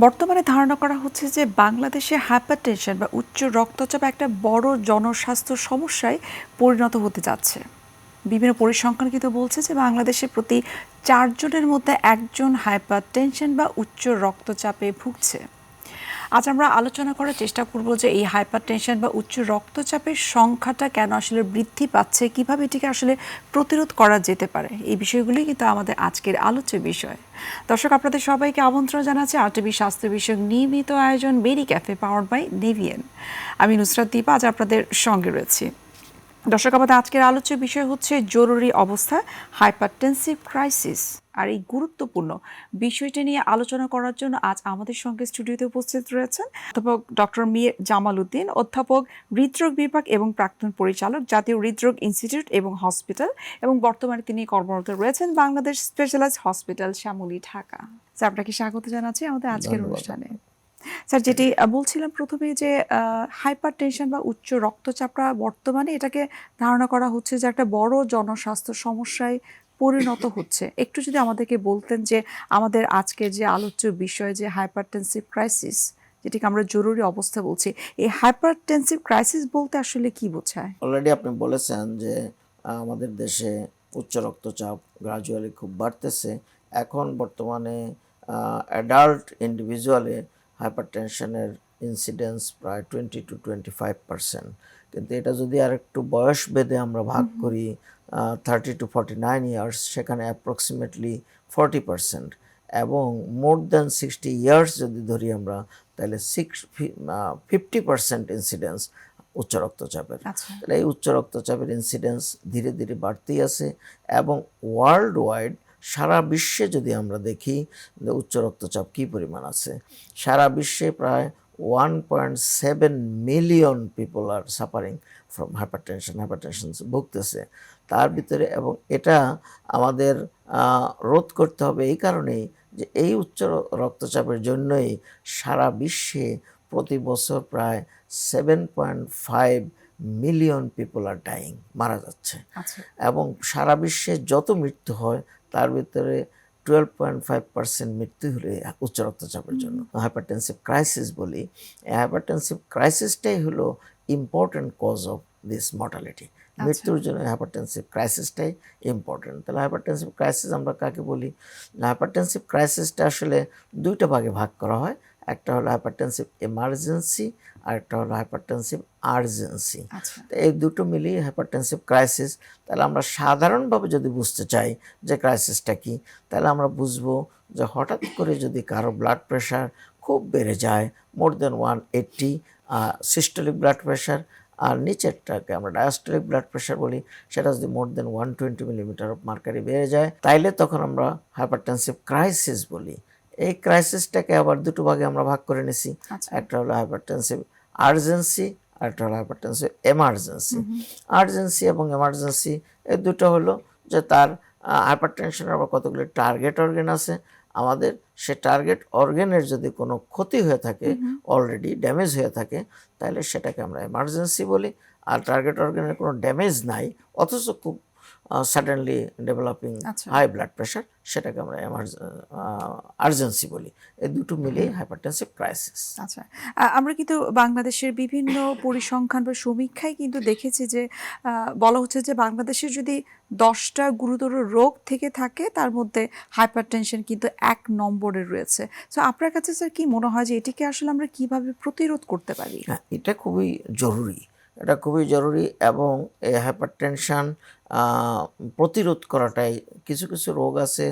বর্তমানে ধারণা করা হচ্ছে যে বাংলাদেশে হাইপারটেনশন বা উচ্চ রক্তচাপ একটা বড় জনস্বাস্থ্য সমস্যায় পরিণত হতে যাচ্ছে। বিভিন্ন পরিসংখ্যান কিন্তু বলছে যে বাংলাদেশে প্রতি ৪ জনের মধ্যে একজন হাইপারটেনশন বা উচ্চ রক্তচাপে ভুগছে। আজ আমরা আলোচনা করার চেষ্টা করব যে এই হাইপারটেনশন বা উচ্চ রক্তচাপের সংখ্যাটা কেন আসলে বৃদ্ধি পাচ্ছে, কিভাবে এটিকে আসলে প্রতিরোধ করা যেতে পারে। এই বিষয়গুলি কিন্তু আমাদের আজকের আলোচ্য বিষয়। দর্শক, আপনাদের সবাইকে আমন্ত্রণ জানাচ্ছি আরটিভি স্বাস্থ্য বিষয়ক নিয়মিত আয়োজন মেডি ক্যাফে পাওয়ার্ড বাই নেভিয়েন। আমি নুসরাত দীপা আজ আপনাদের সঙ্গে রয়েছি। দর্শক, আমাদের আজকের আলোচ্য বিষয় হচ্ছে জরুরি অবস্থা, হাইপারটেনসিভ ক্রাইসিস। আর এই গুরুত্বপূর্ণ বিষয়টি নিয়ে আলোচনা করার জন্য আজ আমাদের সঙ্গে স্টুডিওতে উপস্থিত রয়েছেন অধ্যাপক ডক্টর মীর জামাল উদ্দিন, অধ্যাপক হৃদরোগ বিভাগ এবং প্রাক্তন পরিচালক, জাতীয় হৃদরোগ ইনস্টিটিউট এবং হসপিটাল, এবং বর্তমানে তিনি কর্মরত রয়েছেন Bangladesh specialized hospital, Shyamoli, Dhaka. Sir, আপনাকে স্বাগত জানাচ্ছি আমাদের আজকের অনুষ্ঠানে। স্যার, যেটি বলছিলাম প্রথমে যে হাইপারটেনশন বা উচ্চ রক্তচাপটা বর্তমানে এটাকে ধারণা করা হচ্ছে যে একটা বড় জনস্বাস্থ্য সমস্যায় পরিণত হচ্ছে। একটু যদি আমাদেরকে বলতেন যে আমাদের আজকের যে আলোচ্য বিষয় যে হাইপারটেনসিভ ক্রাইসিস, যেটিকে আমরা জরুরি অবস্থা বলছি, এই হাইপারটেনসিভ ক্রাইসিস বলতে আসলে কি বোঝায়? অলরেডি আপনি বলেছেন যে আমাদের দেশে উচ্চ রক্তচাপ গ্রাজুয়ালি খুব বাড়তেছে। এখন বর্তমানে অ্যাডাল্ট ইন্ডিভিজুয়ালে হাইপারটেনশনের ইনসিডেন্স প্রায় 20 to 25%। কিন্তু এটা যদি আর একটু বয়স ভেদে আমরা ভাগ করি, 30 to 49 ইয়ার্স, সেখানে অ্যাপ্রক্সিমেটলি 40%। এবং মোর দ্যান 60 ইয়ার্স যদি ধরি আমরা, তাহলে 50% ইনসিডেন্স উচ্চ রক্তচাপের। তাহলে এই উচ্চ রক্তচাপের ইনসিডেন্স ধীরে ধীরে বাড়তেই আছে। এবং ওয়ার্ল্ড ওয়াইড সারা বিশ্বে যদি আমরা দেখি যে উচ্চ রক্তচাপ কী পরিমাণ আছে, সারা বিশ্বে প্রায় 1.7 million people are suffering from hypertension ভুগতেছে তার ভিতরে। এবং এটা আমাদের রোধ করতে হবে এই কারণেই যে এই উচ্চ রক্তচাপের জন্যই সারা বিশ্বে প্রতি বছর প্রায় 7.5 মিলিয়ন পিপল আর ডাইং, মারা যাচ্ছে। এবং সারা বিশ্বে যত মৃত্যু হয় তার ভিতরে 12.5% মৃত্যু হলে উচ্চ রক্তচাপের জন্য। হাইপারটেনসিভ ক্রাইসিস বলি, এই হাইপারটেনসিভ ক্রাইসিসটাই হলো important cause of this mortality. মৃত্যুর জন্য হাইপারটেনসিভ ক্রাইসিসটাই ইম্পর্টেন্ট। তাহলে হাইপারটেনসিভ ক্রাইসিস আমরা কাকে বলি? হাইপারটেনসিভ ক্রাইসিসটা আসলে দুইটা ভাগে ভাগ করা হয়। একটা হলো হাইপারটেনসিভ এমার্জেন্সি, আর একটা হলো হাইপারটেনসিভ আর্জেন্সি। তো এই দুটো মিলিয়ে হাইপারটেনসিভ ক্রাইসিস। তাহলে আমরা সাধারণভাবে যদি বুঝতে চাই যে ক্রাইসিসটা কি, তাহলে আমরা বুঝবো যে হঠাৎ করে যদি কারো ব্লাড প্রেশার খুব বেড়ে যায়, মোর দেন 180 সিস্টোলিক ব্লাড প্রেশার, আর নিচেরটাকে আমরা ডায়াস্টোলিক ব্লাড প্রেশার বলি, সেটা যদি মোর দেন 120 মিলিমিটার অফ মার্কারি বেড়ে যায়, তাইলে তখন আমরা হাইপারটেনসিভ ক্রাইসিস বলি। এই ক্রাইসিসটাকে আবার দুটো ভাগে আমরা ভাগ করে নিছি। একটা হলো হাইপারটেনসিভ আর্জেন্সি, আর একটা হলো হাইপারটেনসিভ এমার্জেন্সি। আর্জেন্সি এবং এমার্জেন্সি এই দুটো হলো যে তার হাইপারটেনশনের আবার কতগুলো টার্গেট অর্গান আছে আমাদের। সে টার্গেট অর্গানের যদি কোনো ক্ষতি হয়ে থাকে, অলরেডি ড্যামেজ হয়ে থাকে, তাহলে সেটাকে আমরা এমার্জেন্সি বলি। আর টার্গেট অর্গানের কোনো ড্যামেজ নাই অথচ খুব suddenly developing high blood pressure, সেটাকে আমরা আর্জেন্সি বলি। এই দুটো মিলিয়ে হাইপারটেনসিভ ক্রাইসিস। আচ্ছা, আমরা কিন্তু বাংলাদেশের বিভিন্ন পরিসংখ্যান বা সমীক্ষায় কিন্তু দেখেছি যে বলা হচ্ছে যে বাংলাদেশের যদি 10টা গুরুতর রোগ থেকে থাকে তার মধ্যে হাইপারটেনশন কিন্তু 1 নম্বরে রয়েছে। তো আপনার কাছে স্যার কি মনে হয় যে এটিকে আসলে আমরা কিভাবে প্রতিরোধ করতে পারি? হ্যাঁ, এটা খুবই জরুরি। এটা খুবই জরুরি। এবং এই হাইপারটেনশন প্রতিরোধ করাটাই, কিছু কিছু রোগ আছে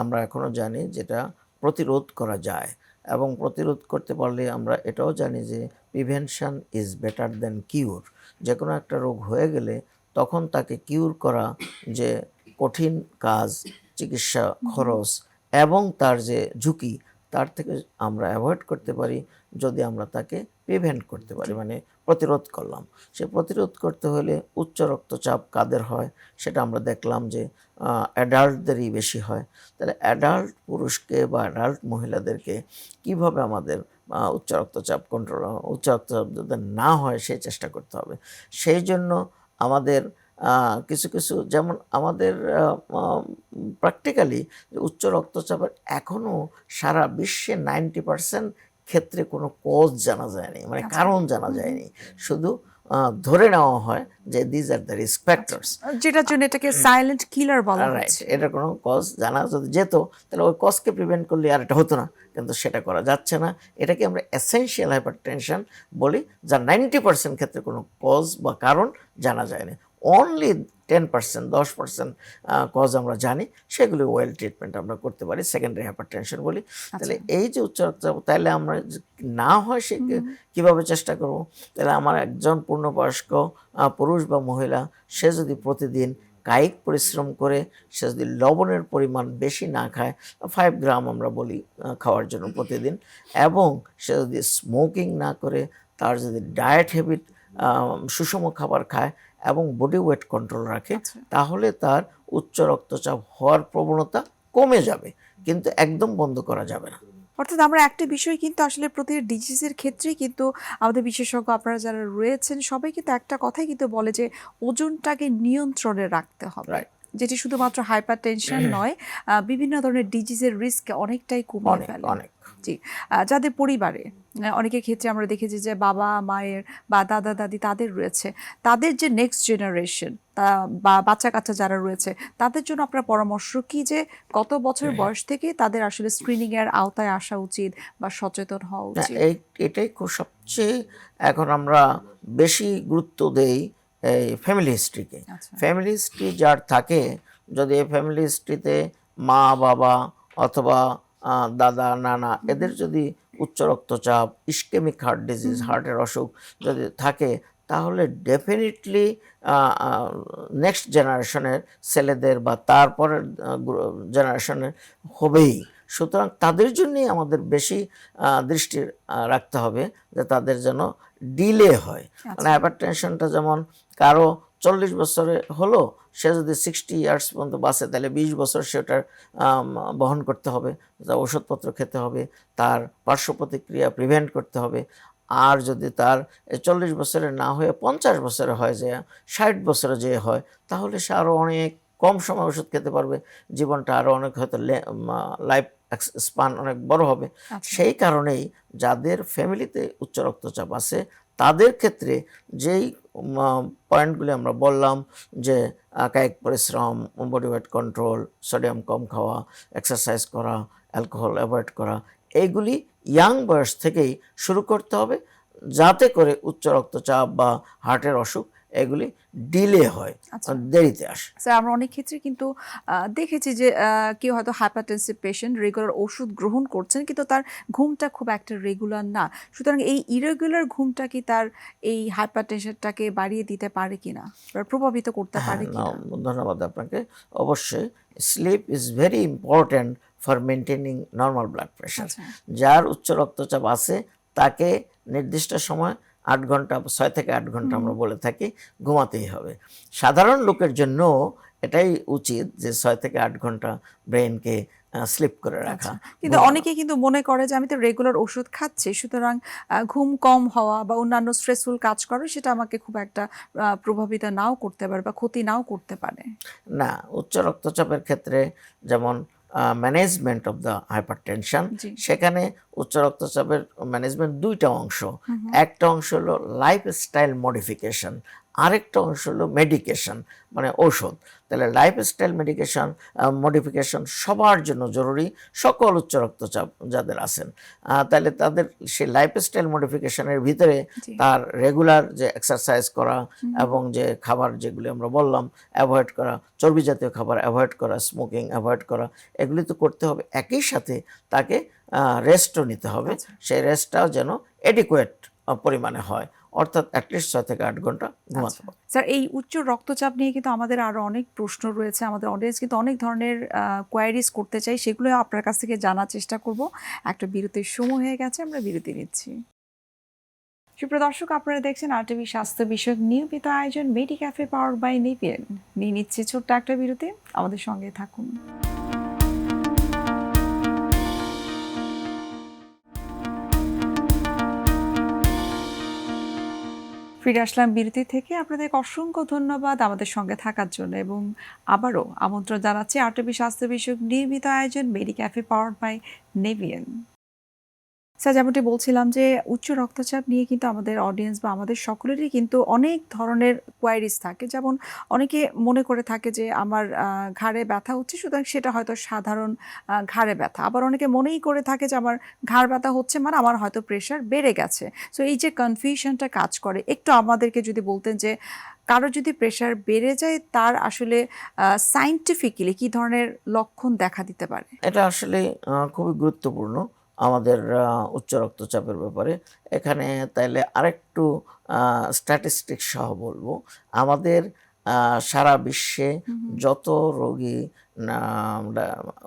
আমরা এখনও জানি যেটা প্রতিরোধ করা যায়। এবং প্রতিরোধ করতে পারলে আমরা এটাও জানি যে প্রিভেনশন ইজ বেটার দ্যান কিউর। যে কোনো একটা রোগ হয়ে গেলে তখন তাকে কিউর করা যে কঠিন কাজ, চিকিৎসা খরচ এবং তার যে ঝুঁকি, তার থেকে আমরা অ্যাভয়েড করতে পারি যদি আমরা তাকে প্রিভেন্ট করতে পারি, মানে প্রতিরোধ করলাম। সে প্রতিরোধ করতে হলে উচ্চ রক্তচাপ কাদের হয় সেটা আমরা দেখলাম যে অ্যাডাল্টদেরই বেশি হয়। তাহলে অ্যাডাল্ট পুরুষকে বা অ্যাডাল্ট মহিলাদেরকে কিভাবে আমাদের উচ্চ রক্তচাপ কন্ট্রোল, উচ্চ রক্তচাপ যাতে না হয় সেই চেষ্টা করতে হবে। সেই জন্য আমাদের কিছু কিছু যেমন আমাদের প্র্যাকটিক্যালি উচ্চ রক্তচাপের এখনও সারা বিশ্বে 90% ক্ষেত্রে কোনো কজ জানা যায়নি, মানে কারণ জানা যায়নি, শুধু ধরে নেওয়া হয় যে these are the risk factors, যেটার জন্য এটাকে সাইলেন্ট কিলার বলা রাইট। হচ্ছে। এটার কোনো কজ জানা যদি যেত তাহলে ওই কজকে প্রিভেন্ট করলে আর এটা হতো না, কিন্তু সেটা করা যাচ্ছে না। এটাকে আমরা এসেনশিয়াল হাইপারটেনশন বলি, যা 90% ক্ষেত্রে কোনো কজ বা কারণ জানা যায়নি। অনলি 10%, 10% কজ আমরা জানি, সেগুলি ওয়েল ট্রিটমেন্ট আমরা করতে পারি, সেকেন্ডারি হাইপারটেনশন বলি। তাহলে এই যে উচ্চ রক্তচাপ, তাহলে আমরা না হয় সে কীভাবে চেষ্টা করব? তাহলে আমার একজন পূর্ণবয়স্ক পুরুষ বা মহিলা, সে যদি প্রতিদিন কায়িক পরিশ্রম করে, সে যদি লবণের পরিমাণ বেশি না খায়, 5 গ্রাম আমরা বলি খাওয়ার জন্য প্রতিদিন, এবং সে যদি স্মোকিং না করে, তার যদি ডায়েট হ্যাবিট সুষম খাবার খায় এবং বডি ওয়েট কন্ট্রোল রাখে, তাহলে তার উচ্চ রক্তচাপ হওয়ার প্রবণতা কমে যাবে, কিন্তু একদম বন্ধ করা যাবে না। অর্থাৎ আমরা একটা বিষয় কিন্তু আসলে প্রতিটি ডিজিজের ক্ষেত্রেই কিন্তু আমাদের বিশেষজ্ঞ আপনারা যারা রয়েছেন সবাই কিন্তু একটা কথাই কিন্তু বলে যে ওজনটাকে নিয়ন্ত্রণে রাখতে হবে, রাইট। যেটি শুধুমাত্র হাইপার টেনশন নয়, বিভিন্ন ধরনের ডিজিজের রিস্ক অনেকটাই কমিয়ে ফেলে। অনেক। জি, যাদের পরিবারে অনেকের ক্ষেত্রে আমরা দেখেছি যে বাবা মায়ের বা দাদা দাদি তাদের রয়েছে, তাদের যে নেক্সট জেনারেশন বা বাচ্চা কাচ্চা যারা রয়েছে, তাদের জন্য আপনার পরামর্শ কি যে কত বছর বয়স থেকে তাদের আসলে স্ক্রিনিং এর আওতায় আসা উচিত বা সচেতন হওয়া উচিত? এটাই সবচেয়ে এখন আমরা বেশি গুরুত্ব দেই এই ফ্যামিলি হিস্ট্রিকে। ফ্যামিলি হিস্ট্রি যার থাকে, যদি এই ফ্যামিলি হিস্ট্রিতে মা বাবা অথবা দাদা নানা এদের যদি উচ্চ রক্তচাপ, ইসকেমিক হার্ট ডিজিজ, হার্টের অসুখ যদি থাকে, তাহলে ডেফিনেটলি নেক্সট জেনারেশনের ছেলেদের বা তারপরের জেনারেশনের হবেই। সুতরাং তাদের জন্যই আমাদের বেশি দৃষ্টি রাখতে হবে যে তাদের যেন ডিলে হয়। মানে হাইপারটেনশনটা যেমন কারো 40 বছরে হলো, সে যদি 60 ইয়ার্স পর্যন্ত বাঁচে, তাহলে 20 বছর সেটার বহন করতে হবে, তার ওষুধপত্র খেতে হবে, তার পার্শ্ব প্রতিক্রিয়া প্রিভেন্ট করতে হবে। আর যদি তার 40 বছরে না হয়ে 50 বছরে হয়, যে 60 বছরে যে হয়, তাহলে সে আরও অনেক কম সময় ওষুধ খেতে পারবে, জীবনটা আরও অনেক হয়তো লাইফ স্পান অনেক বড় হবে। সেই কারণেই যাদের ফ্যামিলিতে উচ্চ রক্তচাপ আছে, তাদের ক্ষেত্রে যেই পয়েন্টগুলি আমরা বললাম, যে কায়িক পরিশ্রম, বডি ওয়েট কন্ট্রোল, সোডিয়াম কম খাওয়া, এক্সারসাইজ করা, অ্যালকোহল অ্যাভয়েড করা, এইগুলি ইয়াং বয়স থেকেই শুরু করতে হবে, যাতে করে উচ্চ রক্তচাপ বা হার্টের অসুখ এগুলি ডিলে হয়, দেরিতে আসে। স্যার, আমরা অনেক ক্ষেত্রে কিন্তু দেখেছি যে কেউ হয়তো হাইপারটেনসিভ পেশেন্ট, রেগুলার ওষুধ গ্রহণ করছেন, কিন্তু তার ঘুমটা খুব একটা রেগুলার না। সুতরাং এই ইরেগুলার ঘুমটা কি তার এই হাইপারটেনশনটাকে বাড়িয়ে দিতে পারে কিনা বা প্রভাবিত করতে পারে কিনা? ধন্যবাদ আপনাকে। অবশ্যই sleep is very important for maintaining normal blood pressure. যার উচ্চ রক্তচাপ আছে তাকে নির্দিষ্ট সময় 8 ঘন্টা, 6 থেকে 8 ঘন্টা আমরা বলে থাকি, ঘুমাতেই হবে। সাধারণ লোকের জন্য এটাই উচিত যে 6 থেকে 8 ঘন্টা ব্রেনকে স্লিপ করে রাখা। কিন্তু অনেকে কিন্তু মনে করে যে আমি তো রেগুলার ওষুধ খাচ্ছি, সুতরাং ঘুম কম হওয়া বা অন্যান্য স্ট্রেসফুল কাজ করে সেটা আমাকে খুব একটা প্রভাবিত নাও করতে পারে বা ক্ষতি নাও করতে পারে। না, উচ্চ রক্তচাপের ক্ষেত্রে যেমন ম্যানেজমেন্ট অফ দ্য হাইপারটেনশন, সেখানে উচ্চ রক্তচাপের ম্যানেজমেন্ট দুইটা অংশ। একটা অংশ হলো লাইফস্টাইল মডিফিকেশন, আরেকটা অংশ হলো মেডিকেশন, মানে ঔষধ। তাহলে লাইফস্টাইল মডিফিকেশন সবার জন্য জরুরি, সকল উচ্চ রক্তচাপ যাদের আছেন। তাহলে তাদের সেই লাইফস্টাইল মডিফিকেশনের ভিতরে তার রেগুলার যে এক্সারসাইজ করা এবং যে খাবার যেগুলি আমরা বললাম অ্যাভয়েড করা, চর্বি জাতীয় খাবার অ্যাভয়েড করা, স্মোকিং অ্যাভয়েড করা, এগুলি তো করতে হবে। একই সাথে তাকে রেস্টও নিতে হবে, সেই রেস্টটাও যেন এডিকুয়েট পরিমাণে হয়, অর্থাৎ অ্যাটলিস্ট 6 থেকে 8 ঘন্টা ঘুমাতে হবে। স্যার, এই উচ্চ রক্তচাপ নিয়ে কিন্তু আমাদের আরও অনেক প্রশ্ন রয়েছে, আমাদের অডিয়েন্স কিন্তু অনেক ধরনের কোয়ারিজ করতে চাই, সেগুলো আপনার কাছ থেকে জানার চেষ্টা করব। একটা বিরতির সময় হয়ে গেছে, আমরা বিরতি নিচ্ছি। সুপ্রিয় দর্শক, আপনারা দেখছেন RTV স্বাস্থ্য বিষয়ক নিয়মিত আয়োজন মেডি ক্যাফে পাওয়ার বাই নেপিয়ান। নিয়ে নিচ্ছি ছোট্ট একটা বিরতি, আমাদের সঙ্গে থাকুন। ফিরে আসলাম বিরতি থেকে। আপনাদেরকে অসংখ্য ধন্যবাদ আমাদের সঙ্গে থাকার জন্য এবং আবারও আমন্ত্রণ জানাচ্ছি আরটিভি স্বাস্থ্য বিষয়ক নিয়মিত আয়োজন মেডিক্যাফে পাওয়ার্ড বাই নেভিয়েন। স্যার, যেমনটি বলছিলাম যে উচ্চ রক্তচাপ নিয়ে কিন্তু আমাদের অডিয়েন্স বা আমাদের সকলেরই কিন্তু অনেক ধরনের কোয়ারিজ থাকে। যেমন অনেকে মনে করে থাকে যে আমার ঘাড়ে ব্যথা হচ্ছে, সুতরাং সেটা হয়তো সাধারণ ঘাড়ে ব্যথা। আবার অনেকে মনেই করে থাকে যে আমার ঘাড় ব্যথা হচ্ছে মানে আমার হয়তো প্রেশার বেড়ে গেছে। সো এই যে কনফিউশনটা কাজ করে, একটু আমাদেরকে যদি বলতেন যে কারো যদি প্রেশার বেড়ে যায় তার আসলে সায়েন্টিফিক্যালি কি ধরনের লক্ষণ দেখা দিতে পারে? এটা আসলে খুবই গুরুত্বপূর্ণ আমাদের উচ্চ রক্তচাপের ব্যাপারে। এখানে তাইলে আরেকটু স্ট্যাটিস্টিক্স সহ বলবো। আমাদের সারা বিশ্বে যত রোগী না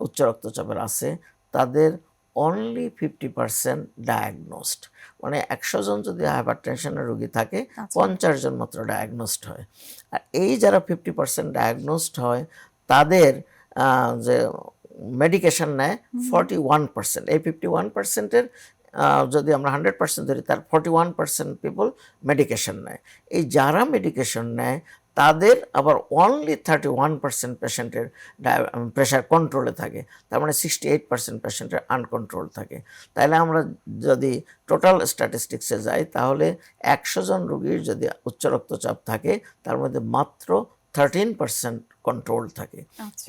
উচ্চ রক্তচাপের আছে তাদের অনলি 50% ডায়াগনোসড। মানে ১০০ জন যদি হাইপারটেনশনের রোগী থাকে ৫০ জন মাত্র ডায়াগনোসড হয়। আর এই যারা 50% ডায়াগনোসড হয় তাদের যে মেডিকেশন নেয় 41%। এই 51%-এর যদি আমরা 100% ধরি তার 41% পিপল মেডিকেশন নেয়। এই যারা মেডিকেশন নেয় তাদের আবার অনলি 31% পেশেন্টের প্রেশার কন্ট্রোলে থাকে। তার মানে 68% পেশেন্টের আনকন্ট্রোল থাকে। তাহলে আমরা যদি টোটাল স্ট্যাটিস্টিক্সে যাই তাহলে ১০০ জন রোগীর যদি উচ্চ রক্তচাপ থাকে তার মধ্যে মাত্র 13% কন্ট্রোল থাকে।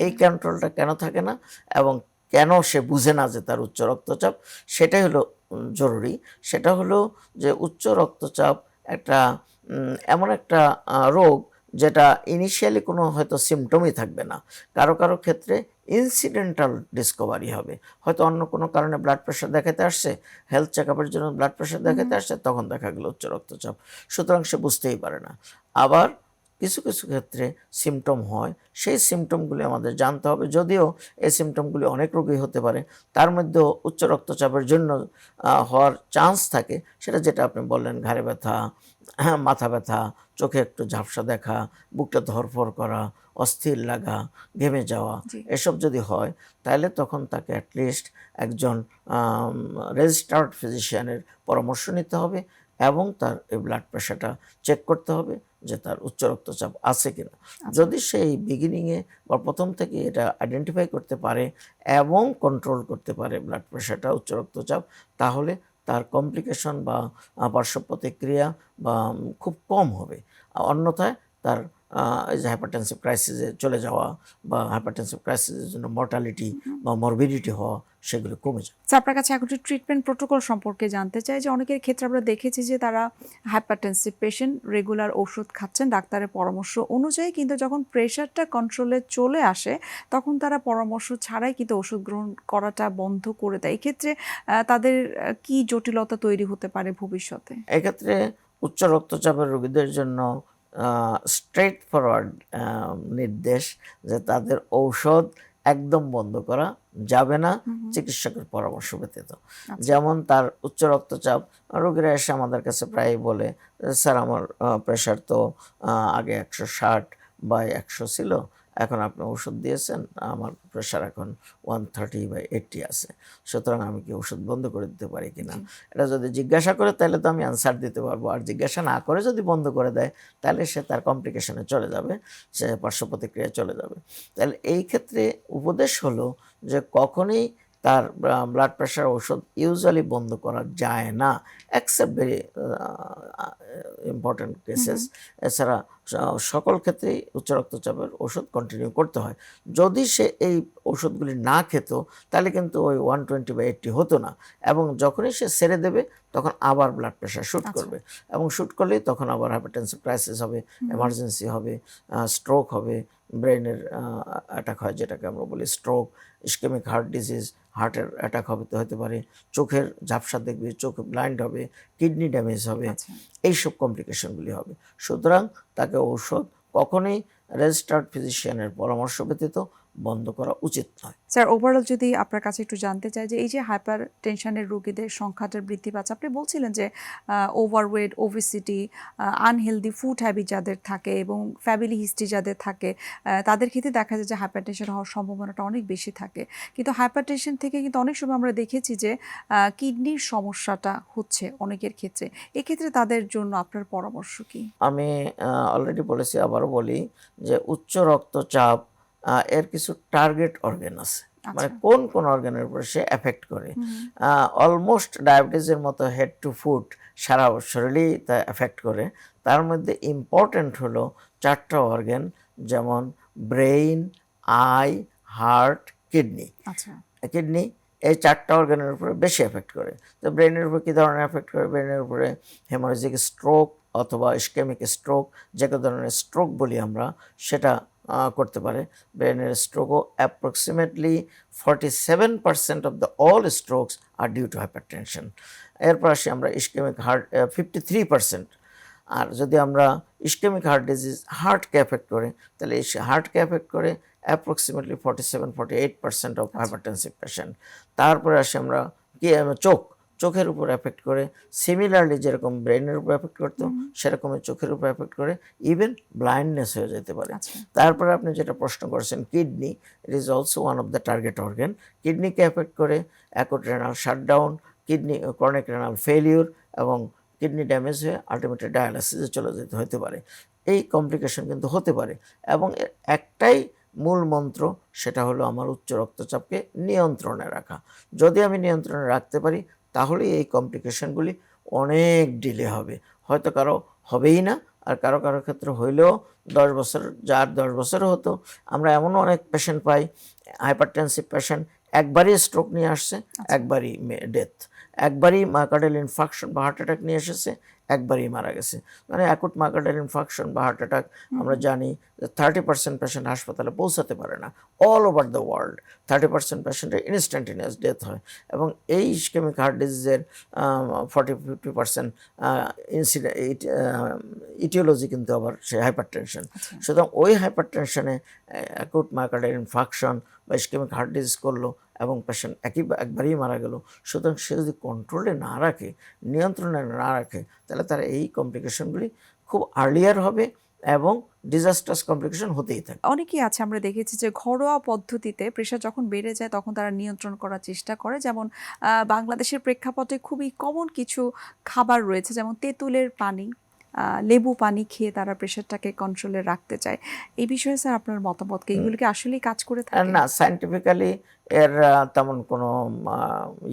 এই কন্ট্রোলটা কেন থাকে না এবং কেন সে বুঝে না যে তার উচ্চ রক্তচাপ, সেটাই হলো জরুরি। সেটা হলো যে উচ্চ রক্তচাপ একটা এমন একটা রোগ যেটা ইনিশিয়ালি কোনো হয়তো সিমটমই থাকবে না। কারো কারো ক্ষেত্রে ইনসিডেন্টাল ডিসকভারি হবে। হয়তো অন্য কোনো কারণে ব্লাড প্রেশার দেখাতে আসছে, হেলথ চেকআপের জন্য ব্লাড প্রেশার দেখাতে আসছে, তখন দেখা গেল উচ্চ রক্তচাপ। সুতরাং সে বুঝতেই পারে না। আবার কিছু কিছু ক্ষেত্রে সিমটম হয়, সেই সিমটমগুলি আমাদের জানতে হবে। যদিও এই সিমটমগুলি অনেক রোগী হতে পারে, তার মধ্যেও উচ্চ রক্তচাপের জন্য হওয়ার চান্স থাকে। সেটা যেটা আপনি বললেন, ঘাড়ে ব্যথা, মাথা ব্যথা, চোখে একটু ঝাপসা দেখা, বুকটা ধড়ফড় করা, অস্থির লাগা, ঘেমে যাওয়া, এসব যদি হয় তাহলে তখন তাকে অ্যাটলিস্ট একজন রেজিস্টার্ড ফিজিশিয়ানের পরামর্শ নিতে হবে এবং তার এই ব্লাড প্রেশারটা চেক করতে হবে যে তার উচ্চ রক্তচাপ আছে কিনা। যদি সেই বিগিনিংয়ে বা প্রথম থেকে এটা আইডেন্টিফাই করতে পারে এবং কন্ট্রোল করতে পারে ব্লাড প্রেশারটা, উচ্চ রক্তচাপ, তাহলে তার কমপ্লিকেশন বা পার্শ্ব প্রতিক্রিয়া বা খুব কম হবে। অন্যথায় তার এই যে হাইপারটেনসিভ ক্রাইসিসে চলে যাওয়া বা হাইপারটেনসিভ ক্রাইসিসের জন্য মর্টালিটি বা মরবিডিটি হওয়া সেগুলো কমে যায়। আপনার কাছে এখন ট্রিটমেন্ট প্রোটোকল সম্পর্কে জানতে চাই যে অনেকের ক্ষেত্রে আমরা দেখেছি যে তারা হাইপারটেনসিভ পেশেন্ট, রেগুলার ওষুধ খাচ্ছেন ডাক্তারের পরামর্শ অনুযায়ী, কিন্তু যখন প্রেশারটা কন্ট্রোলে চলে আসে তখন তারা পরামর্শ ছাড়াই কিন্তু ওষুধ গ্রহণ করাটা বন্ধ করে দেয়। এক্ষেত্রে তাদের কি জটিলতা তৈরি হতে পারে ভবিষ্যতে? এক্ষেত্রে উচ্চ রক্তচাপের রোগীদের জন্য স্ট্রেট ফরওয়ার্ড নির্দেশ যে তাদের ঔষধ একদম বন্ধ করা যাবে না চিকিৎসকের পরামর্শ ব্যতীত। যেমন তার উচ্চ রক্তচাপ রোগীরা এসে আমাদের কাছে প্রায়ই বলে, স্যার আমার প্রেশার তো আগে 160/100 ছিল, এখন আপনি ওষুধ দিয়েছেন, আমার প্রেশার এখন 130/80 আছে, সুতরাং আমি কি ওষুধ বন্ধ করে দিতে পারি কিনা। এটা যদি জিজ্ঞাসা করে তাহলে তো আমি অ্যান্সার দিতে পারবো, আর জিজ্ঞাসা না করে যদি বন্ধ করে দেয় তাহলে সে তার কমপ্লিকেশনে চলে যাবে, সে পার্শ্ব প্রতিক্রিয়ায় চলে যাবে। তাহলে এই ক্ষেত্রে উপদেশ হলো যে কখনোই তার ব্লাড প্রেশার ওষুধ ইউজুয়ালি বন্ধ করা যায় না, এক্সেপ্ট ভেরি ইম্পর্টেন্ট কেসেস। এছাড়া সকল ক্ষেত্রেই উচ্চ রক্তচাপের ওষুধ কন্টিনিউ করতে হয়। যদি সে এই ওষুধগুলি না খেত তাহলে কিন্তু ওই 120/80 হতো না, এবং যখনই সে ছেড়ে দেবে তখন আবার ব্লাড প্রেশার শুট করবে, এবং শুট করলেই তখন আবার হাইপারটেনসিভ ক্রাইসিস হবে, এমার্জেন্সি হবে, স্ট্রোক হবে, ব্রেনের অ্যাটাক হয় যেটাকে আমরা বলি স্ট্রোক, ইসকেমিক হার্ট ডিজিজ, হার্টের অ্যাটাক হতে পারে, চোখের ঝাপসা দেখবে, চোখ ব্লাইন্ড হবে, কিডনি ড্যামেজ হবে, এইসব কমপ্লিকেশনগুলি হবে। সুতরাং তাকে ঔষধ কখনোই রেজিস্টার্ড ফিজিশিয়ানের পরামর্শ ব্যতীত বন্ধ করা উচিত নয়। স্যার, ওভারঅল যদি আপনার কাছে একটু জানতে চাই যে এই যে হাইপার টেনশনের রোগীদের সংখ্যাটা বৃদ্ধি পাচ্ছে, আপনি বলছিলেন যে overweight, obesity, unhealthy food habit যাদের থাকে এবং ফ্যামিলি হিস্ট্রি যাদের থাকে, তাদের ক্ষেত্রে দেখা যায় যে হাইপার টেনশন হওয়ার সম্ভাবনাটা অনেক বেশি থাকে। কিন্তু হাইপার টেনশন থেকে কিন্তু অনেক সময় আমরা দেখেছি যে কিডনির সমস্যাটা হচ্ছে অনেকের ক্ষেত্রে। এক্ষেত্রে তাদের জন্য আপনার পরামর্শ কি? আমি অলরেডি বলেছি, আবারও বলি যে উচ্চ রক্তচাপ এর কিছু টার্গেট অর্গান আছে, মানে আচ্ছা। কোন কোন অর্গানের উপরে সে এফেক্ট করে। অলমোস্ট ডায়াবেটিসের মতো হেড টু ফুট সারা শরীরেই তা এফেক্ট করে। তার মধ্যে ইম্পর্ট্যান্ট হলো 4টা অর্গান, যেমন ব্রেইন, আই, হার্ট, কিডনি। আচ্ছা। কিডনি এই 4টা অর্গানের উপরে বেশি এফেক্ট করে। তো ব্রেনের উপরে কী ধরনের এফেক্ট করে? ব্রেনের উপরে হেমোরেজিক স্ট্রোক অথবা ইসকেমিক স্ট্রোক, যে কোনো ধরনের স্ট্রোক বলি আমরা, সেটা করতে পারে। ব্রেনের স্ট্রোকও approximately 47% of the all strokes are due to hypertension. এরপর আসি আমরা ইসকেমিক হার্ট, 53%। আর যদি আমরা ইসকেমিক হার্ট ডিজিজ হার্টকে এফেক্ট করে, তাহলে এই হার্টকে এফেক্ট করে অ্যাপ্রক্সিমেটলি 47-48% অফ হাইপারটেনসিভ পেশেন্ট। তারপরে আসি আমরা কি, চোখের উপর এফেক্ট করে। সিমিলারলি যেরকম ব্রেনের উপর এফেক্ট করতো, সেরকমই চোখের উপর এফেক্ট করে, ইভেন ব্লাইন্ডনেস হয়ে যেতে পারে। তারপরে আপনি যেটা প্রশ্ন করেছেন kidney, it is also one of the target organ. কিডনিকে এফেক্ট করে acute renal shutdown, kidney chronic renal failure এবং কিডনি ড্যামেজ হয়ে আলটিমেটলি ডায়ালাইসিসে চলে যেতে হতে পারে। এই কমপ্লিকেশন কিন্তু হতে পারে, এবং এর একটাই মূল মন্ত্র, সেটা হলো আমার উচ্চ রক্তচাপকে নিয়ন্ত্রণে রাখা। যদি আমি নিয়ন্ত্রণে রাখতে পারি, তাহলেই এই কমপ্লিকেশনগুলি অনেক ডিলে হবে। হয়তো কারো হবেই না, আর কারো কারো ক্ষেত্রে হইলেও 10 বছর, যার 10 বছরও হতো। আমরা এমনও অনেক পেশেন্ট পাই, হাইপারটেনসিভ পেশেন্ট, একবারই স্ট্রোক নিয়ে আসছে, একবারই ডেথ, একবারই মায়োকার্ডিয়াল ইনফার্কশন বা হার্ট অ্যাটাক নিয়ে এসেছে, একবারই মারা গেছে। মানে অ্যাকুট মায়োকার্ডিয়াল ইনফার্কশন বা হার্ট অ্যাটাক আমরা জানি যে 30% পেশেন্ট হাসপাতালে পৌঁছাতে পারে না। অল ওভার দ্য ওয়ার্ল্ড 30% পেশেন্টের ইনস্ট্যান্টেনিয়াস ডেথ হয়। এবং এই ইসকেমিক হার্ট ডিজিজের 40-50% ইটিওলজি কিন্তু আবার সেই হাইপার টেনশন। সুতরাং ওই হাইপার টেনশনে অ্যাকুট মায়োকার্ডিয়াল ইনফার্কশন বা ইসকেমিক হার্ট ডিজিজ করলো এবং পেশেন্ট একবারেই মারা গেল। সুতরাং সে যদি কন্ট্রোলে না রাখে, নিয়ন্ত্রণে না রাখে, তাহলে তার এই কমপ্লিকেশনগুলি খুব আর্লিয়ার হবে এবং ডিজাস্টার্স কমপ্লিকেশন হতেই থাকে। অনেকেই আছে, আমরা দেখেছি যে ঘরোয়া পদ্ধতিতে প্রেশার যখন বেড়ে যায় তখন তারা নিয়ন্ত্রণ করার চেষ্টা করে। যেমন বাংলাদেশের প্রেক্ষাপটে খুবই কমন কিছু খাবার রয়েছে, যেমন তেঁতুলের পানি, লেবু পানি খেয়ে তারা প্রেশারটাকে কন্ট্রোলে রাখতে চায়। এই বিষয়ে স্যার আপনার মতামত কি? এগুলো কি আসলেই কাজ করে থাকে? না, সায়েন্টিফিক্যালি এর তেমন কোনো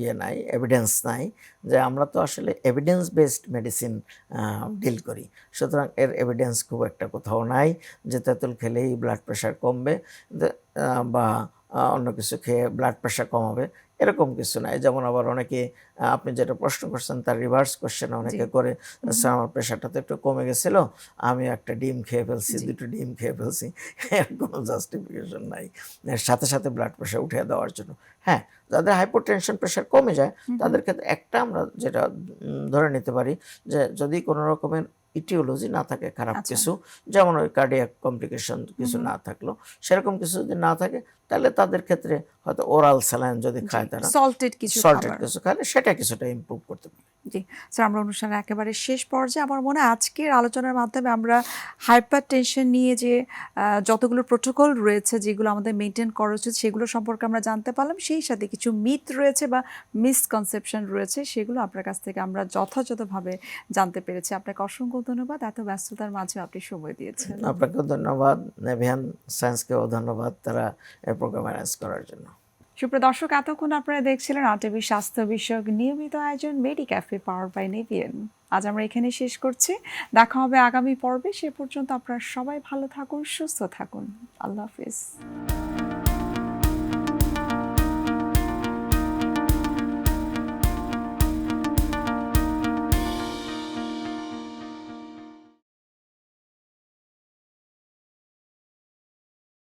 ইয়ে নাই, এভিডেন্স নাই। যে আমরা তো আসলে এভিডেন্স বেসড মেডিসিন ডিল করি, সুতরাং এর এভিডেন্স খুব একটা কোথাও নাই যে তেঁতুল খেলেই ব্লাড প্রেশার কমবে বা অন্য কিছু খেয়ে ব্লাড প্রেশার কমাবে, এরকম কিছু নাই। যেমন আবার অনেকে, আপনি যেটা প্রশ্ন করছেন তার রিভার্স কোশ্চেন অনেকে করে, স্যার আমার প্রেশারটা তো একটু কমে গেছিল, আমি একটা ডিম খেয়ে ফেলছি, 2টো ডিম খেয়ে ফেলছি। এর কোনো জাস্টিফিকেশন নাই এর সাথে সাথে ব্লাড প্রেশার উঠিয়ে দেওয়ার জন্য। হ্যাঁ, যাদের হাইপোটেনশন প্রেশার কমে যায়, তাদের ক্ষেত্রে একটা আমরা যেটা ধরে নিতে পারি, যে যদি কোনো রকমের ইটিওলজি না থাকে খারাপ কিছু, যেমন ওই কার্ডিয়াক কমপ্লিকেশন কিছু না থাকলো, সেরকম কিছু যদি না থাকে, তাহলে তাদের ক্ষেত্রে হয়তো ওরাল স্যালাইন যদি খায়, তারা সল্টেড কিছু খালে সেটা কিছুটা ইমপ্রুভ করতে পারে। জি স্যার, আমরা অনুষ্ঠানের একেবারে শেষ পর্যায়ে। আমার মনে হয় আজকের আলোচনার মাধ্যমে আমরা হাইপার টেনশন নিয়ে যে যতগুলো প্রোটোকল রয়েছে, যেগুলো আমাদের মেনটেন করা উচিত, সেগুলো সম্পর্কে আমরা জানতে পারলাম। সেই সাথে কিছু মিথ রয়েছে বা মিসকনসেপশন রয়েছে, সেগুলো আপনার কাছ থেকে আমরা যথাযথভাবে জানতে পেরেছি। আপনাকে অসংখ্য ধন্যবাদ, এত ব্যস্ততার মাঝে আপনি সময় দিয়েছেন। আপনাকেও ধন্যবাদ, নেভিয়ান সায়েন্সকেও ধন্যবাদ তারা এই প্রোগ্রাম অ্যারেঞ্জ করার জন্য। সুপ্রিয় দর্শক, এতক্ষণ আপনারা দেখছিলেন আরটিভি স্বাস্থ্য বিষয়ক নিয়মিত আয়োজন মেডি ক্যাফে পাওয়ার বাই নেভিয়ান। আজ আমরা এখানে শেষ করছি, দেখা হবে আগামী পর্বে। সে পর্যন্ত আপনারা সবাই ভালো থাকুন, সুস্থ থাকুন। আল্লাহ হাফিজ।